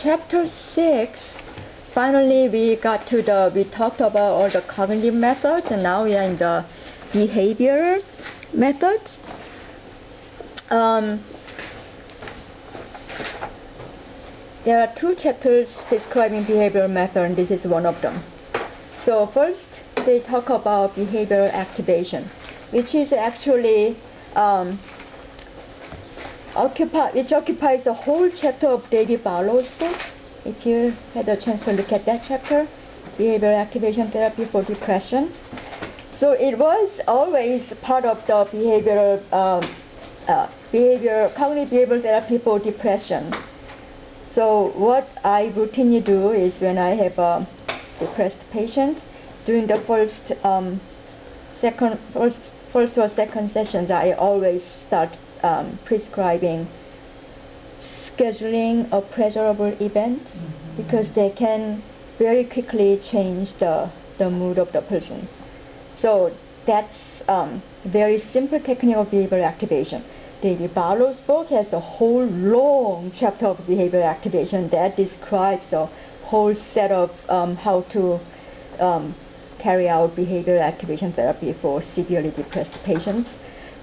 chapter 6, finally we talked about all the cognitive methods, and now we are in the behavioral methods. There are 2 chapters describing behavioral method, and this is one of them. So first, they talk about behavioral activation, which is actually occupies the whole chapter of David Barlow's book. If you had a chance to look at that chapter, Behavioral Activation Therapy for Depression. So it was always part of the cognitive behavioral therapy for depression. So what I routinely do is, when I have a depressed patient, during the first or second sessions, I always start prescribing scheduling a pleasurable event, because they can very quickly change the mood of the person. So that's very simple technique of behavioral activation. David Barlow's book has the whole long chapter of behavioral activation that describes the whole set of how to carry out behavioral activation therapy for severely depressed patients.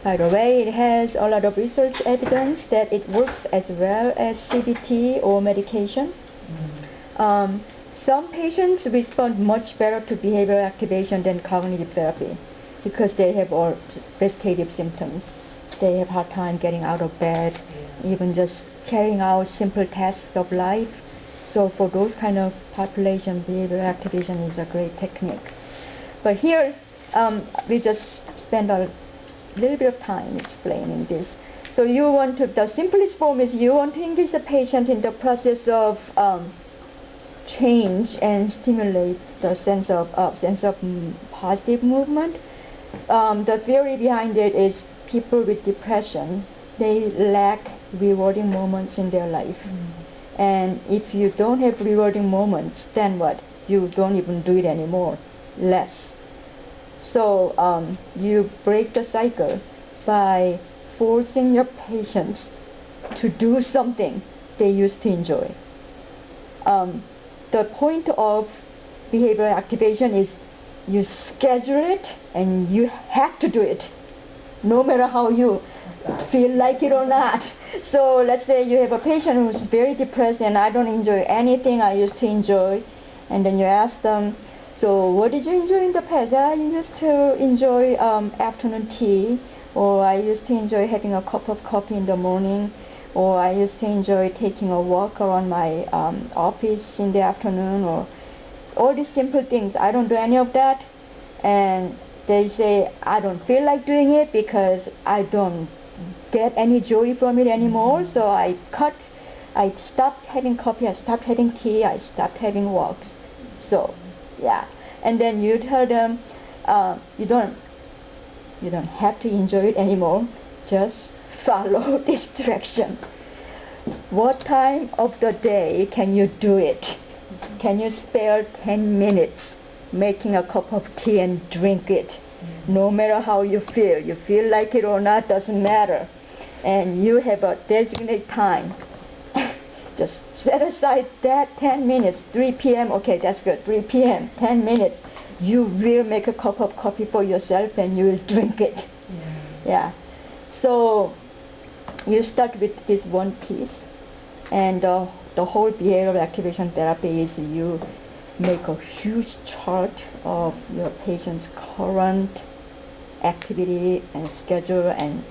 By the way, it has a lot of research evidence that it works as well as CBT or medication. Some patients respond much better to behavioral activation than cognitive therapy, because they have all vegetative symptoms. They have a hard time getting out of bed, even just carrying out simple tasks of life. So for those kind of population, behavioral activation is a great technique. But here, we just spend a little bit of time explaining this. So the simplest form is, you want to engage the patient in the process of change and stimulate the sense of positive movement. The theory behind it is, people with depression, they lack rewarding moments in their life. And if you don't have rewarding moments, then what? You don't even do it anymore, less. So you break the cycle by forcing your patients to do something they used to enjoy. The point of behavioral activation is, you schedule it and you have to do it, no matter how you feel like it or not. So let's say you have a patient who's very depressed, and I don't enjoy anything I used to enjoy. And then you ask them, so what did you enjoy in the past? I used to enjoy afternoon tea, or I used to enjoy having a cup of coffee in the morning, or I used to enjoy taking a walk around my office in the afternoon, or all these simple things. I don't do any of that. And they say, I don't feel like doing it because I don't get any joy from it anymore. So I stopped having coffee, I stopped having tea, I stopped having walks. So yeah. And then you tell them, you don't have to enjoy it anymore, just follow this direction. What time of the day can you do it? Can you spare 10 minutes making a cup of tea and drink it? No matter how you feel like it or not, doesn't matter. And you have a designated time. Just set aside that 10 minutes, 3 p.m. Okay, that's good, 3 p.m., 10 minutes. You will make a cup of coffee for yourself and you will drink it. Yeah. So you start with this one piece, and the whole behavioral activation therapy is, you make a huge chart of your patient's current activity and schedule, and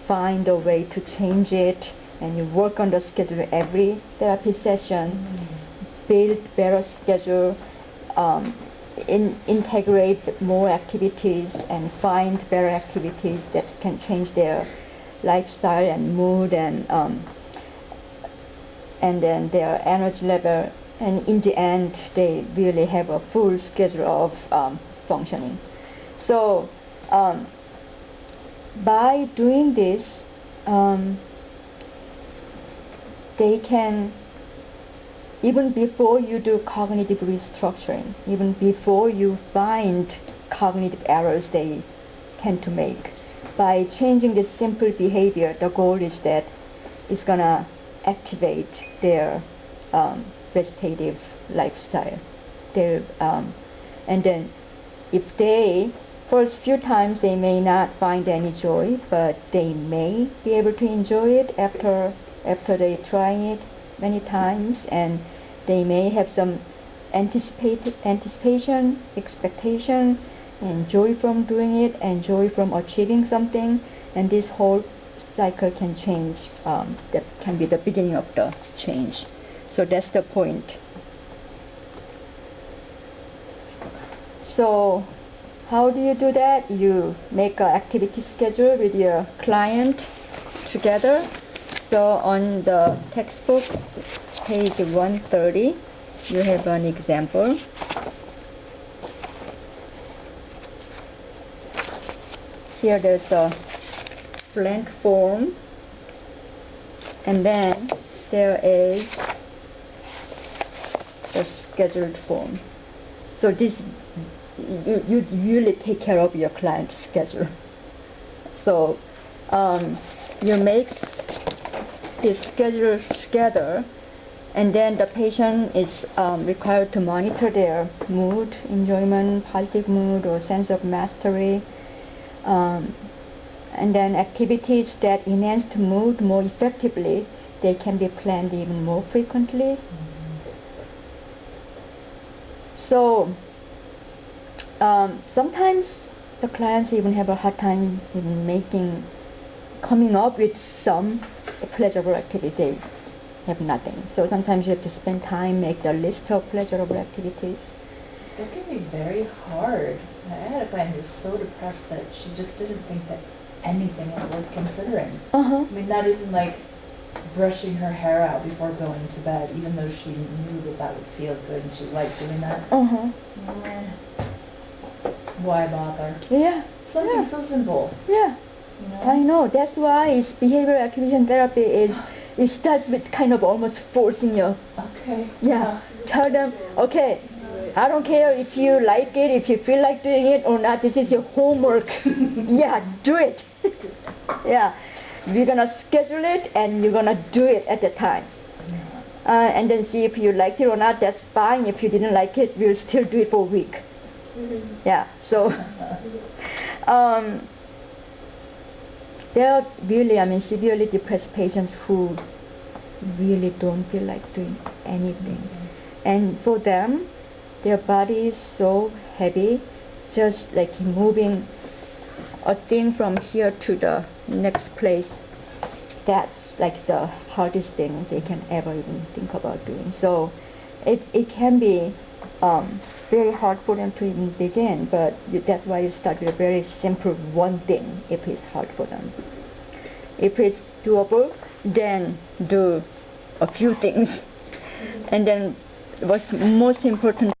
find a way to change it, and you work on the schedule every therapy session, build better schedule, integrate more activities, and find better activities that can change their lifestyle and mood, and then their energy level, and in the end they really have a full schedule of functioning. So by doing this, they can, even before you do cognitive restructuring, even before you find cognitive errors they tend to make, by changing this simple behavior, the goal is that it's going to activate their vegetative lifestyle. And then if they, first few times they may not find any joy, but they may be able to enjoy it after they try it many times, and they may have some anticipation, expectation, and joy from doing it, and joy from achieving something, and this whole cycle can change. That can be the beginning of the change. So that's the point. So how do you do that? You make an activity schedule with your client together. So on the textbook, page 130, you have an example. Here there's a blank form, and then there is the scheduled form. So this, you really take care of your client's schedule. So you make this schedule together, and then the patient is required to monitor their mood, enjoyment, positive mood, or sense of mastery. And then activities that enhance the mood more effectively, they can be planned even more frequently. So sometimes the clients even have a hard time in coming up with some pleasurable activities. They have nothing. So sometimes you have to spend time, make the list of pleasurable activities. It can be very hard. I had a client who was so depressed that she just didn't think that anything was worth considering. I mean, not even like brushing her hair out before going to bed, even though she knew that that would feel good and she liked doing that. Why bother? Yeah. Something so simple. Yeah. You know? I know. That's why it's behavioral activation therapy it starts with kind of almost forcing you. Okay. Yeah. Tell them, okay, I don't care if you like it, if you feel like doing it or not, this is your homework. Yeah, do it. Yeah. We're going to schedule it and you're going to do it at the time. And then see if you liked it or not, that's fine. If you didn't like it, we'll still do it for a week. Yeah, so there are really, severely depressed patients who really don't feel like doing anything. And for them, their body is so heavy, just like moving a thing from here to the next place, that's like the hardest thing they can ever even think about doing. So it can be very hard for them to even begin, but that's why you start with a very simple one thing if it's hard for them. If it's doable, then do a few things. And then what's most important